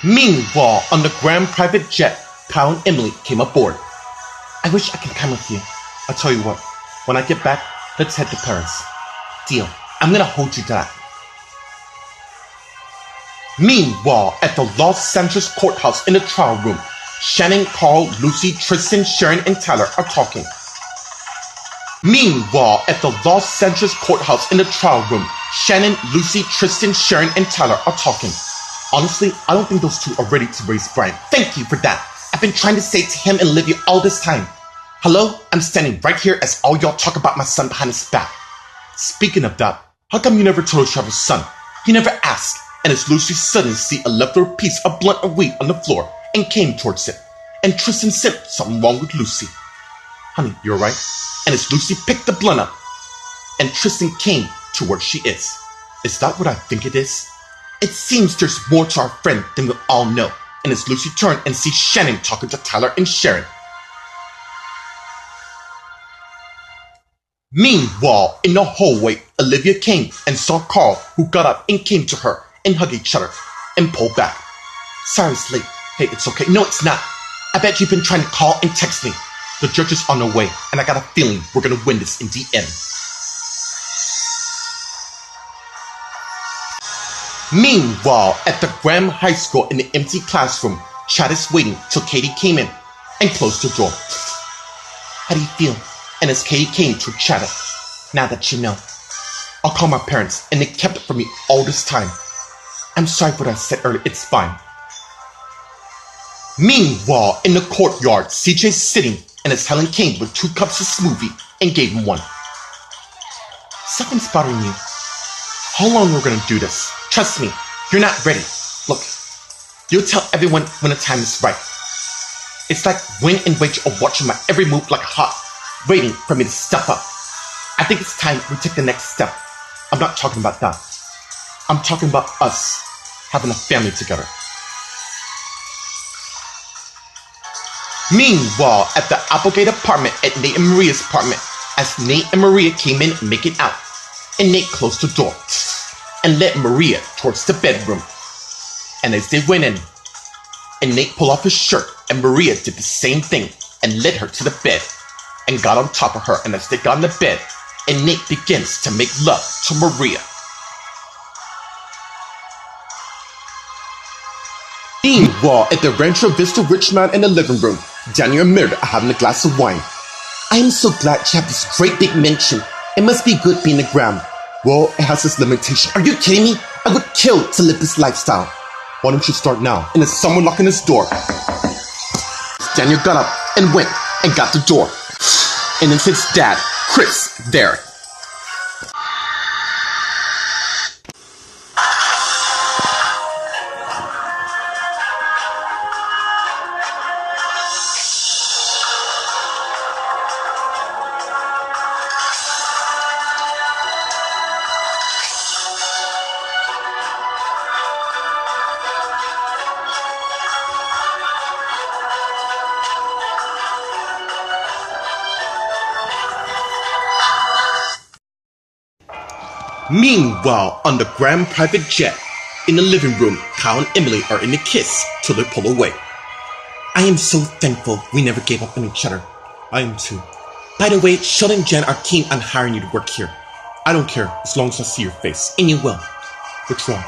Meanwhile, on the grand private jet, Kyle and Emily came aboard. I wish I could come with you. I'll tell you what, when I get back, let's head to Paris. Deal. I'm gonna hold you to that. Meanwhile, at the Los Angeles courthouse in the trial room, Shannon, Carl, Lucy, Tristan, Sharon, and Tyler are talking. Meanwhile, at the Los Angeles courthouse in the trial room, Shannon, Lucy, Tristan, Sharon, and Tyler are talking. Honestly, I don't think those two are ready to raise Brian. Thank you for that. I've been trying to say it to him and Olivia all this time. Hello? I'm standing right here as all y'all talk about my son behind his back. Speaking of that, how come you never told Trevor's son? You never asked. And as Lucy suddenly see a leftover piece of blunt of weed on the floor and came towards it. And Tristan said something wrong with Lucy. Honey, you're right. And as Lucy picked the blunt up, and Tristan came to where she is. Is that what I think it is? It seems there's more to our friend than we all know. And as Lucy turned and see Shannon talking to Tyler and Sharon. Meanwhile, in the hallway, Olivia came and saw Carl, who got up and came to her and hugged each other and pulled back. Sorry, it's late. Hey, it's okay. No, it's not. I bet you've been trying to call and text me. The judge is on the way, and I got a feeling we're gonna win this in the end. Meanwhile, at the Graham High School in the empty classroom, Chad is waiting till Katie came in and closed the door. How do you feel? And as Katie came to Chad, now that you know, I'll call my parents, and they kept it from me all this time. I'm sorry for what I said earlier, it's fine. Meanwhile, in the courtyard, CJ's sitting, and as Helen came with 2 cups of smoothie and gave him one. Something's bothering you. How long we're gonna do this? Trust me, you're not ready. Look, you'll tell everyone when the time is right. It's like Wayne and Rachel are watching my every move like a hawk, waiting for me to step up. I think it's time we take the next step. I'm not talking about that. I'm talking about us having a family together. Meanwhile, at the Applegate apartment at Nate and Maria's apartment, as Nate and Maria came in and make it out, and Nate closed the door and led Maria towards the bedroom. And as they went in, and Nate pulled off his shirt, and Maria did the same thing and led her to the bed and got on top of her. And as they got in the bed, and Nate begins to make love to Maria. Meanwhile, at the Rancho Vista Richmond in the living room, Daniel and Meredith are having a glass of wine. I am so glad you have this great big mansion. It must be good being a gram. Well, it has its limitation. Are you kidding me? I would kill to live this lifestyle. Why don't you start now? And there's someone knocking his door. Daniel got up and went and got the door. And it's his dad, Chris, there. Meanwhile, on the grand private jet, in the living room, Kyle and Emily are in a kiss till they pull away. I am so thankful we never gave up on each other. I am too. By the way, Sheldon and Jen are keen on hiring you to work here. I don't care as long as I see your face, and you will. What's wrong?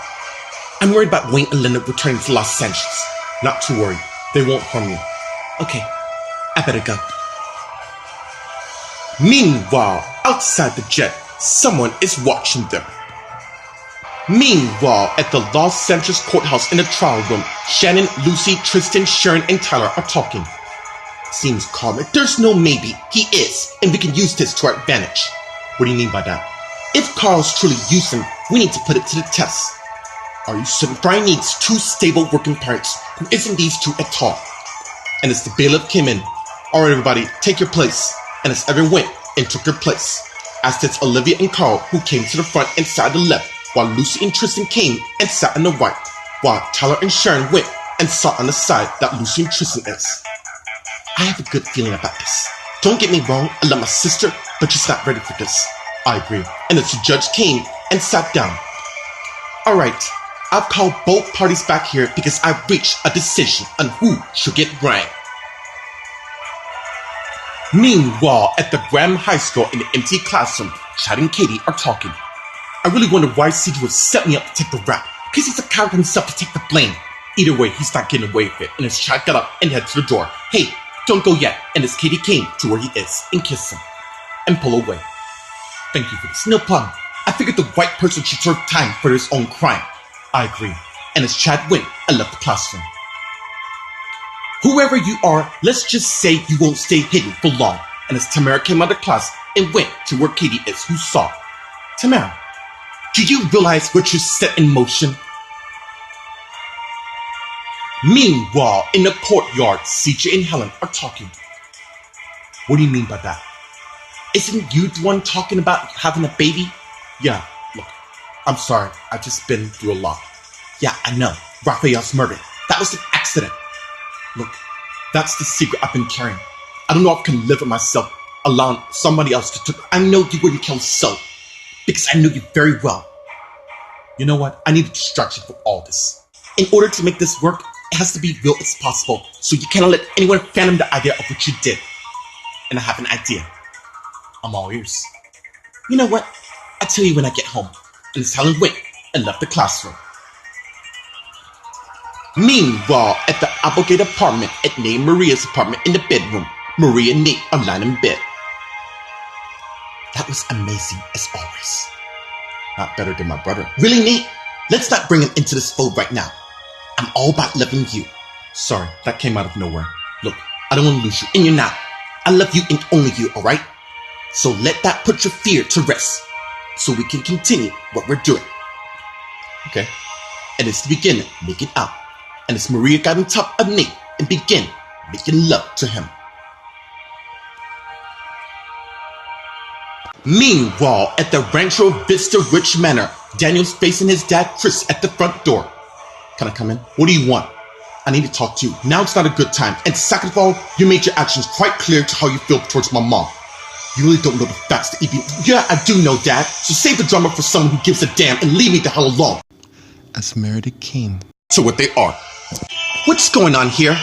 I'm worried about Wayne and Linda returning to Los Angeles. Not to worry, they won't harm you. Okay, I better go. Meanwhile, outside the jet, someone is watching them. Meanwhile, at the Los Angeles courthouse in the trial room, Shannon, Lucy, Tristan, Sharon, and Tyler are talking. Seems calm. There's no maybe. He is, and we can use this to our advantage. What do you mean by that? If Carl's truly using, we need to put it to the test. Are you certain Brian needs 2 stable working parents who isn't these 2 at all? And as the bailiff came in, all right, everybody, take your place. And as everyone went and took their place, as did Olivia and Carl, who came to the front and sat on the left, while Lucy and Tristan came and sat on the right, while Tyler and Sharon went and sat on the side that Lucy and Tristan is. I have a good feeling about this. Don't get me wrong, I love my sister, but she's not ready for this. I agree. And as the judge came and sat down. Alright, I've called both parties back here because I've reached a decision on who should get ranked. Meanwhile, at the Graham High School in the empty classroom, Chad and Katie are talking. I really wonder why CJ would set me up to take the rap, because he's a coward himself to take the blame. Either way, he's not getting away with it, and as Chad got up and headed to the door, "Hey, don't go yet," and as Katie came to where he is and kissed him, and pull away. "Thank you for this. No problem. I figured the white person should serve time for his own crime." I agree. And as Chad went and left the classroom. Whoever you are, let's just say you won't stay hidden for long. And as Tamara came out of class and went to where Katie is, who saw, "Tamara, do you realize what you set in motion?" Meanwhile, in the courtyard, CJ and Helen are talking. "What do you mean by that? Isn't you the one talking about having a baby?" "Yeah, look, I'm sorry, I've just been through a lot." "Yeah, I know. Raphael's murdered. That was an accident." "Look, that's the secret I've been carrying. I don't know if I can live with myself, allowing somebody else to I know you wouldn't kill so, because I know you very well. You know what? I need a distraction from all this. In order to make this work, it has to be real as possible, so you cannot let anyone fathom the idea of what you did. And I have an idea. I'm all ears." "You know what? I'll tell you when I get home." And as Helen went and left the classroom. Meanwhile, at the Applegate apartment, at Nate and Maria's apartment in the bedroom, Maria and Nate are lying in bed. "That was amazing, as always." "Not better than my brother." "Really, Nate? Let's not bring him into this fold right now. I'm all about loving you." "Sorry, that came out of nowhere. Look, I don't want to lose you, and you're not. I love you and only you, alright? So let that put your fear to rest, so we can continue what we're doing." "Okay." And it's the beginning, make it out. And as Maria got on top of Nate and began making love to him. Meanwhile, at the Rancho Vista Rich Manor, Daniel's facing his dad, Chris, at the front door. "Can I come in? What do you want?" "I need to talk to you. Now it's not a good time. And second of all, you made your actions quite clear to how you feel towards my mom. You really don't know the facts that even—" "Yeah, I do know, Dad. So save the drama for someone who gives a damn and leave me the hell alone." As Meredith came to what they are. "What's going on here?"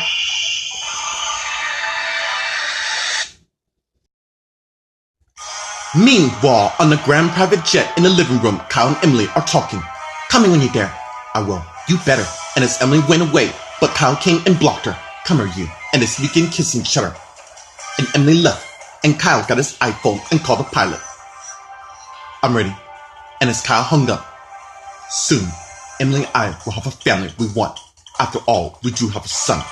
Meanwhile, on the grand private jet in the living room, Kyle and Emily are talking. "Come in when you're there." "I will. You better." And as Emily went away, but Kyle came and blocked her. "Come here, you." And as we began kissing each other. And Emily left, and Kyle got his iPhone and called the pilot. "I'm ready." And as Kyle hung up, "Soon, Emily and I will have a family we want. After all, we do have a son."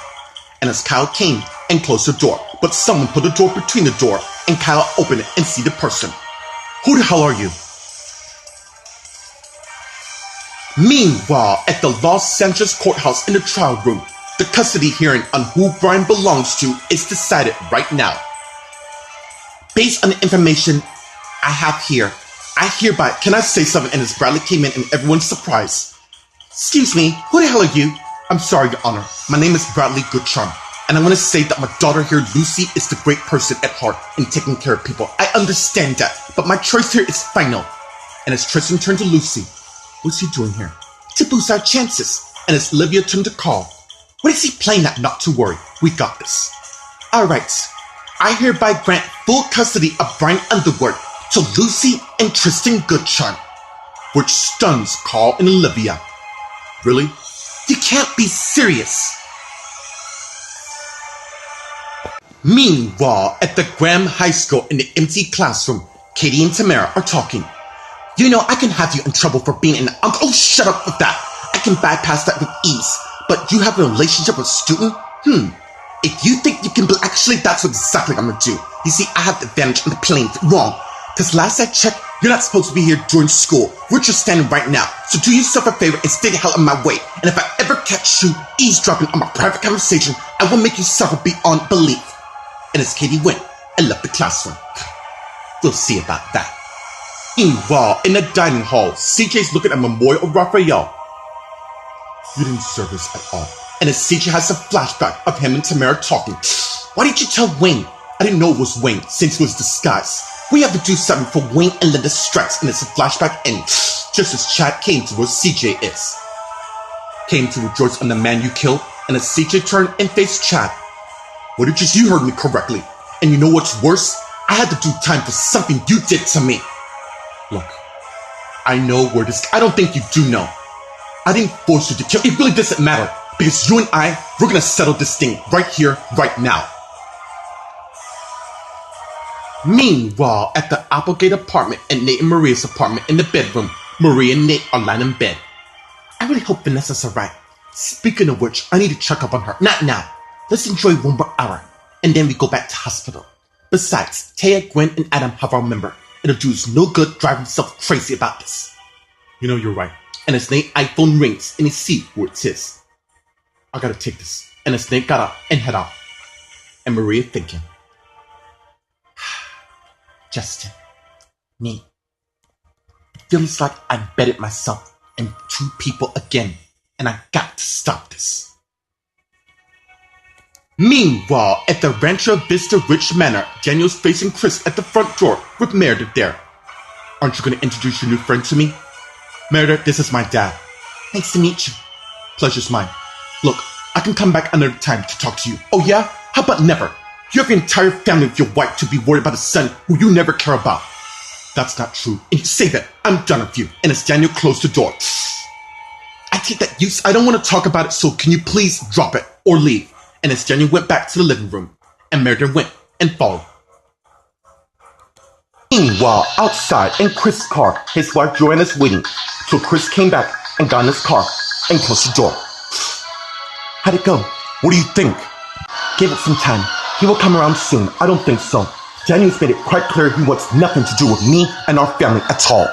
And as Kyle came and closed the door, but someone put a door between the door, and Kyle opened it and see the person. "Who the hell are you?" Meanwhile, at the Los Angeles courthouse in the trial room, the custody hearing on who Brian belongs to is decided right now. Based on the information I have here, I hereby— Can I say something? And as Bradley came in and everyone's surprised. "Excuse me, who the hell are you?" "I'm sorry, Your Honor. My name is Bradley Goodcharm, and I want to say that my daughter here, Lucy, is the great person at heart in taking care of people. I understand that, but my choice here is final." And as Tristan turned to Lucy, "What's he doing here?" "To boost our chances." And as Olivia turned to Carl, "What is he playing at? Not to worry, we got this." "Alright, I hereby grant full custody of Brian Underwood to Lucy and Tristan Goodcharm," which stuns Carl and Olivia. "Really? You can't be serious." Meanwhile, at the Graham High School in the empty classroom, Katie and Tamara are talking. "You know, I can have you in trouble for being an uncle." "Oh, shut up with that. I can bypass that with ease. But you have a relationship with a student? If you think you can actually, that's exactly what I'm gonna do. You see, I have the advantage on the plane. Wrong. Because last I checked, you're not supposed to be here during school. We're just standing right now. So do yourself a favor and stay the hell out of my way. And if I ever catch you eavesdropping on my private conversation, I will make you suffer beyond belief." And as Katie went and left the classroom. We'll see about that. Meanwhile, in the dining hall, CJ's looking at Memorial of Raphael. "You didn't serve us at all." And as CJ has a flashback of him and Tamara talking. "Why didn't you tell Wayne?" "I didn't know it was Wayne since it was disguised. We have to do something for Wayne and Linda Strikes." And it's a flashback, and just as Chad came to where CJ is. came to rejoice on the man you killed, and as CJ turned and faced Chad. What did you heard me correctly? And you know what's worse? I had to do time for something you did to me. Look, I know where this... I don't think you do know. I didn't force you to kill. It really doesn't matter. Because you and I, we're gonna settle this thing right here, right now. Meanwhile, at the Applegate apartment and Nate and Maria's apartment in the bedroom, Maria and Nate are lying in bed. I really hope Vanessa's alright. Speaking of which, I need to check up on her. Not now. Let's enjoy one more hour, and then we go back to hospital. Besides, Taya, Gwen, and Adam have our member. It'll do us no good driving himself crazy about this. You know, you're right. And as Nate's iPhone rings, and he sees where it's his. I gotta take this. And as Nate got up and head out. And Maria thinking. Justin. Nate. It feels like I betted myself and two people again. And I got to stop this. Meanwhile, at the Rancho Vista Ridge Manor, Daniel's facing Chris at the front door with Meredith there. Aren't you going to introduce your new friend to me? Meredith, this is my dad. Nice to meet you. Pleasure's mine. Look, I can come back another time to talk to you. Oh yeah? How about never? You have your entire family of your wife to be worried about a son who you never care about. That's not true. And you say that, I'm done with you. And as Daniel closed the door. I take that use. I don't want to talk about it, so can you please drop it or leave? And as Daniel went back to the living room, and Meredith went and followed. Meanwhile, outside in Chris' car, his wife Joanna's waiting. So Chris came back and got in his car and closed the door. How'd it go? What do you think? Give it some time. He will come around soon. I don't think so. Daniel's made it quite clear he wants nothing to do with me and our family at all.